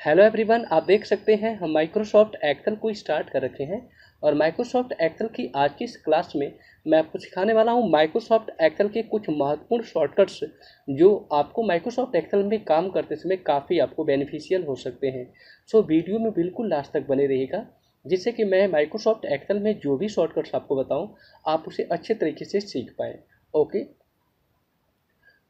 Hello everyone, आप देख सकते हैं हम माइक्रोसॉफ्ट एक्सेल को स्टार्ट कर रखे हैं। और माइक्रोसॉफ्ट एक्सेल की आज की इस क्लास में मैं आपको सिखाने वाला हूं माइक्रोसॉफ्ट एक्सेल के कुछ महत्वपूर्ण शॉर्टकट्स जो आपको माइक्रोसॉफ्ट एक्सेल में काम करते समय काफ़ी आपको बेनिफिशियल हो सकते हैं। सो वीडियो में बिल्कुल लास्ट तक बने रहिएगा, जिससे कि मैं माइक्रोसॉफ्ट एक्सेल में जो भी शॉर्टकट्स आपको बताऊँ आप उसे अच्छे तरीके से सीख पाएँ। ओके,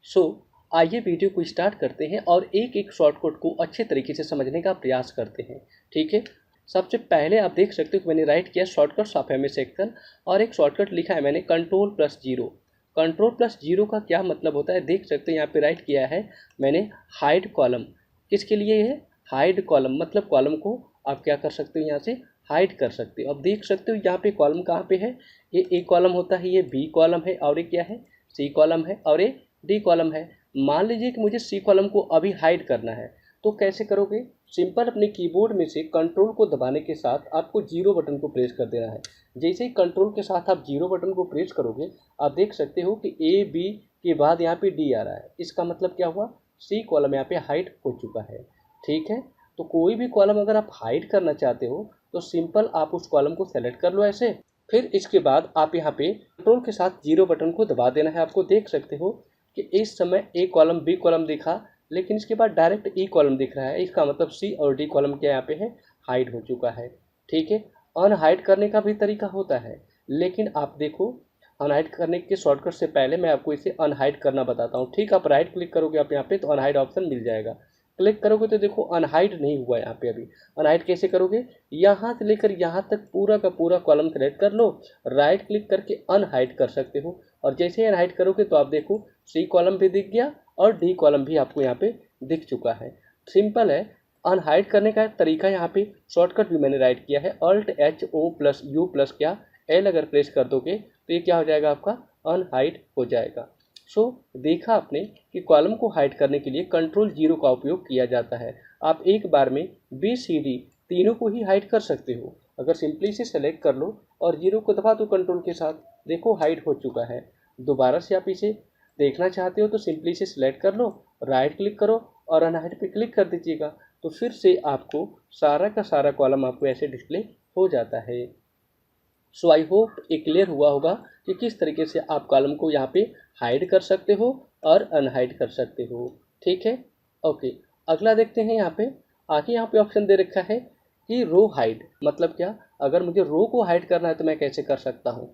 सो आइए वीडियो को स्टार्ट करते हैं और एक एक शॉर्टकट को अच्छे तरीके से समझने का प्रयास करते हैं। ठीक है, सबसे पहले आप देख सकते हो कि मैंने राइट किया शॉर्टकट्स ऑफ एमएस एक्सेल और एक शॉर्टकट लिखा है मैंने कंट्रोल+0। कंट्रोल+0 का क्या मतलब होता है देख सकते हैं, यहाँ पे राइट किया है मैंने हाइड कॉलम। किसके लिए है? हाइड कॉलम, मतलब कॉलम को आप क्या कर सकते हो, यहाँ से हाइड कर सकते हो। अब देख सकते हो यहाँ पे कॉलम कहाँ पे है, ये ए कॉलम होता है, ये बी कॉलम है और ये क्या है, सी कॉलम है और ये डी कॉलम है। मान लीजिए कि मुझे सी कॉलम को अभी हाइड करना है, तो कैसे करोगे? सिंपल अपने कीबोर्ड में से कंट्रोल को दबाने के साथ आपको जीरो बटन को प्रेस कर देना है। जैसे ही कंट्रोल के साथ आप जीरो बटन को प्रेस करोगे, आप देख सकते हो कि ए बी के बाद यहाँ पे डी आ रहा है। इसका मतलब क्या हुआ? सी कॉलम यहाँ पे हाइड हो चुका है। ठीक है, तो कोई भी कॉलम अगर आप हाइड करना चाहते हो तो सिंपल आप उस कॉलम को सेलेक्ट कर लो ऐसे। फिर इसके बाद आप यहाँ पे कंट्रोल के साथ जीरो बटन को दबा देना है। आपको देख सकते हो कि इस समय ए कॉलम बी कॉलम दिखा, लेकिन इसके बाद डायरेक्ट ई कॉलम दिख रहा है। इसका मतलब सी और डी कॉलम क्या यहाँ पे है, हाइड हो चुका है। ठीक है, अनहाइड करने का भी तरीका होता है, लेकिन आप देखो अनहाइड करने के शॉर्टकट से पहले मैं आपको इसे अनहाइड करना बताता हूँ। ठीक, आप राइट क्लिक करोगे आप यहाँ पे तो अनहाइड ऑप्शन मिल जाएगा। क्लिक करोगे तो देखो अनहाइड नहीं हुआ यहाँ पे अभी। अनहाइड कैसे करोगे? यहाँ से लेकर यहाँ तक पूरा का पूरा कॉलम सेलेक्ट कर लो, राइट क्लिक करके अनहाइड कर सकते हो। और जैसे ही अनहाइड करोगे तो आप देखो सी कॉलम भी दिख गया और डी कॉलम भी आपको यहाँ पे दिख चुका है। सिंपल है। अनहाइड करने का तरीका यहाँ पे शॉर्टकट भी मैंने राइट किया है, Alt+O+U+ क्या एल अगर प्रेस कर दोगे तो ये क्या हो जाएगा, आपका अनहाइड हो जाएगा। सो देखा आपने कि कॉलम को हाइड करने के लिए कंट्रोल 0 का उपयोग किया जाता है। आप एक बार में बी सी डी तीनों को ही हाइड कर सकते हो। अगर सिंपली से सेलेक्ट कर लो और जीरो को दबा दो कंट्रोल के साथ, देखो हाइड हो चुका है। दोबारा से आप इसे देखना चाहते हो तो सिंपली से सिलेक्ट कर लो, राइट क्लिक करो और अनहाइड पे क्लिक कर दीजिएगा, तो फिर से आपको सारा का सारा कॉलम आपको ऐसे डिस्प्ले हो जाता है। सो आई होप ये क्लियर हुआ होगा कि किस तरीके से आप कॉलम को यहाँ पे हाइड कर सकते हो और अनहाइड कर सकते हो। ठीक है, ओके। अगला देखते हैं, यहाँ पे आगे यहाँ पे ऑप्शन दे रखा है कि रो हाइड। मतलब क्या? अगर मुझे रो को हाइड करना है तो मैं कैसे कर सकता हूँ?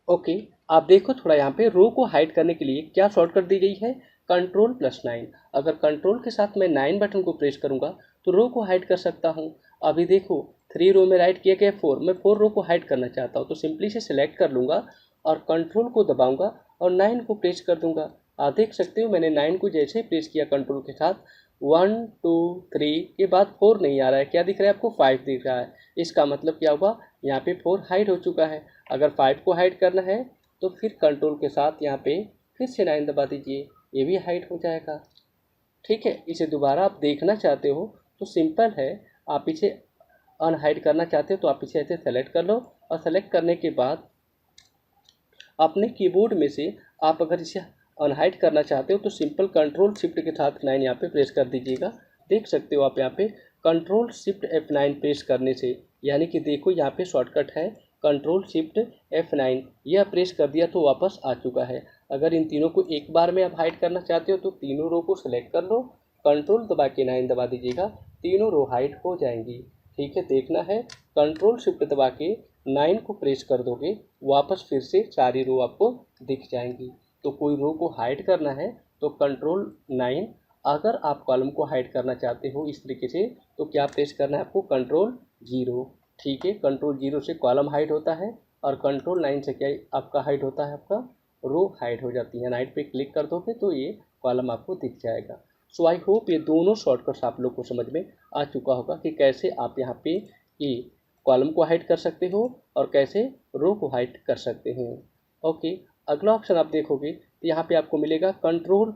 ओके, आप देखो थोड़ा यहाँ पे रो को हाइड करने के लिए क्या शॉर्टकट दी गई है, कंट्रोल+9। अगर कंट्रोल के साथ मैं 9 बटन को प्रेस करूँगा तो रो को हाइड कर सकता हूँ। अभी देखो 3 रो में राइट किया गया 4, मैं 4 रो को हाइड करना चाहता हूँ तो सिंपली से सिलेक्ट कर लूँगा और कंट्रोल को दबाऊँगा और 9 को प्रेस कर दूँगा। आप देख सकते हो मैंने 9 को जैसे ही प्रेस किया कंट्रोल के साथ, 1 2 3 के बाद 4 नहीं आ रहा है, क्या दिख रहा है आपको? 5 दिख रहा है। इसका मतलब क्या हुआ, यहाँ पे 4 हाइड हो चुका है। अगर 5 को हाइड करना है तो फिर कंट्रोल के साथ यहाँ पे फिर से 9 दबा दीजिए, ये भी हाइड हो जाएगा। ठीक है, इसे दोबारा आप देखना चाहते हो तो सिंपल है, आप इसे अनहाइड करना चाहते हो तो आप इसे ऐसे सेलेक्ट कर लो और सेलेक्ट करने के बाद अपने कीबोर्ड में से आप अगर इसे अनहाइड करना चाहते हो तो सिंपल कंट्रोल शिफ्ट के साथ 9 यहाँ पे प्रेस कर दीजिएगा। देख सकते हो आप यहाँ पे कंट्रोल शिफ्ट F9 प्रेस करने से, यानी कि देखो यहाँ पे शॉर्टकट है कंट्रोल शिफ्ट F9, यह प्रेस कर दिया तो वापस आ चुका है। अगर इन तीनों को एक बार में आप हाइड करना चाहते हो तो तीनों रो को सिलेक्ट कर लो, कंट्रोल दबा के 9 दबा दीजिएगा, तीनों रो हाइड हो जाएंगी। ठीक है, देखना है कंट्रोल शिफ्ट दबा के 9 को प्रेस कर दोगे, वापस फिर से सारी रो आपको दिख जाएंगी। तो कोई रो को हाइड करना है तो कंट्रोल 9, अगर आप कॉलम को हाइड करना चाहते हो इस तरीके से तो क्या प्रेस करना है आपको? कंट्रोल 0। ठीक है, कंट्रोल 0 से कॉलम हाइड होता है और कंट्रोल 9 से क्या आपका हाइड होता है, आपका रो हाइड हो जाती है। 9 पे क्लिक कर दोगे तो ये कॉलम आपको दिख जाएगा। सो आई होप ये दोनों शॉर्टकट्स आप लोग को समझ में आ चुका होगा कि कैसे आप यहाँ पे ये कॉलम को हाइड कर सकते हो और कैसे रो को हाइड कर सकते हैं। ओके, अगला ऑप्शन आप देखोगे तो यहाँ पे आपको मिलेगा कंट्रोल++।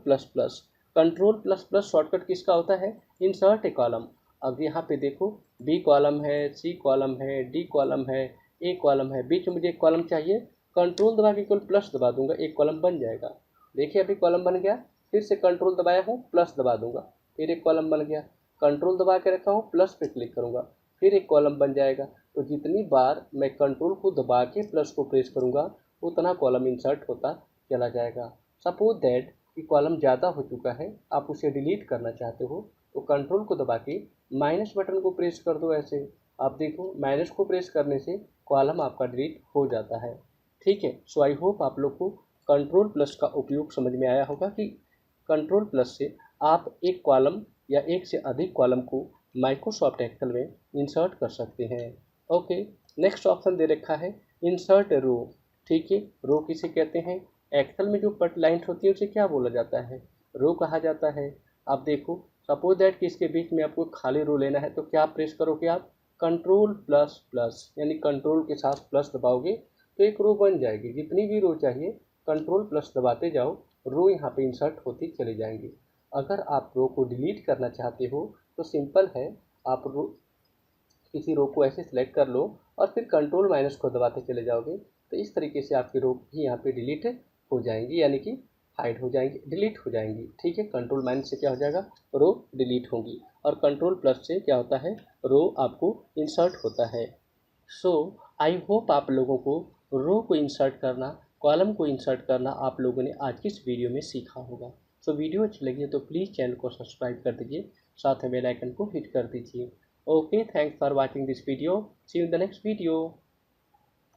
कंट्रोल++ शॉर्टकट किसका होता है? इंसर्ट ए कॉलम। अब यहाँ पे देखो बी कॉलम है, सी कॉलम है, डी कॉलम है, ए कॉलम है, बीच में मुझे एक कॉलम चाहिए, कंट्रोल दबा के केवल प्लस दबा दूंगा, एक कॉलम बन जाएगा। देखिए अभी कॉलम बन गया, फिर से कंट्रोल दबाया हूँ, प्लस दबा दूंगा, फिर एक कॉलम बन गया। कंट्रोल दबा के रखा हूँ, प्लस पे क्लिक करूँगा, फिर एक कॉलम बन जाएगा। तो जितनी बार मैं कंट्रोल को दबा के प्लस को प्रेस करूँगा उतना कॉलम इंसर्ट होता चला जाएगा। सपोज दैट कि कॉलम ज़्यादा हो चुका है, आप उसे डिलीट करना चाहते हो, तो कंट्रोल को दबा के माइनस बटन को प्रेस कर दो। ऐसे आप देखो माइनस को प्रेस करने से कॉलम आपका डिलीट हो जाता है। ठीक है, सो आई होप आप लोग को कंट्रोल प्लस का उपयोग समझ में आया होगा कि कंट्रोल प्लस से आप एक कॉलम या एक से अधिक कॉलम को माइक्रोसॉफ्ट एक्सेल में इंसर्ट कर सकते हैं। ओके, नेक्स्ट ऑप्शन दे रखा है इंसर्ट रो। ठीक है, रो किसे कहते हैं? एक्सेल में जो कट लाइन्स होती है उसे क्या बोला जाता है? रो कहा जाता है। आप देखो सपोज दैट कि इसके बीच में आपको खाली रो लेना है, तो क्या प्रेस करोगे आप? कंट्रोल प्लस प्लस, यानी कंट्रोल के साथ प्लस दबाओगे तो एक रो बन जाएगी। जितनी भी रो चाहिए कंट्रोल प्लस दबाते जाओ, रो यहाँ पे इंसर्ट होती चली जाएंगी। अगर आप रो को डिलीट करना चाहते हो तो सिंपल है, आप रो किसी रो को ऐसे सिलेक्ट कर लो और फिर कंट्रोल माइनस को दबाते चले जाओगे, तो इस तरीके से आपकी रो भी यहाँ पे डिलीट हो जाएंगी, यानी कि हाइड हो जाएंगी, डिलीट हो जाएंगी। ठीक है, कंट्रोल माइनस से क्या हो जाएगा? रो डिलीट होंगी। और कंट्रोल प्लस से क्या होता है? रो आपको इंसर्ट होता है। सो आई होप आप लोगों को रो को इंसर्ट करना, कॉलम को इंसर्ट करना आप लोगों ने आज की इस वीडियो में सीखा होगा। सो वीडियो अच्छी लगी है तो प्लीज़ चैनल को सब्सक्राइब कर दीजिए, साथ में बेल आइकन को हिट कर दीजिए। Okay, thanks for watching this video, see you in the next video.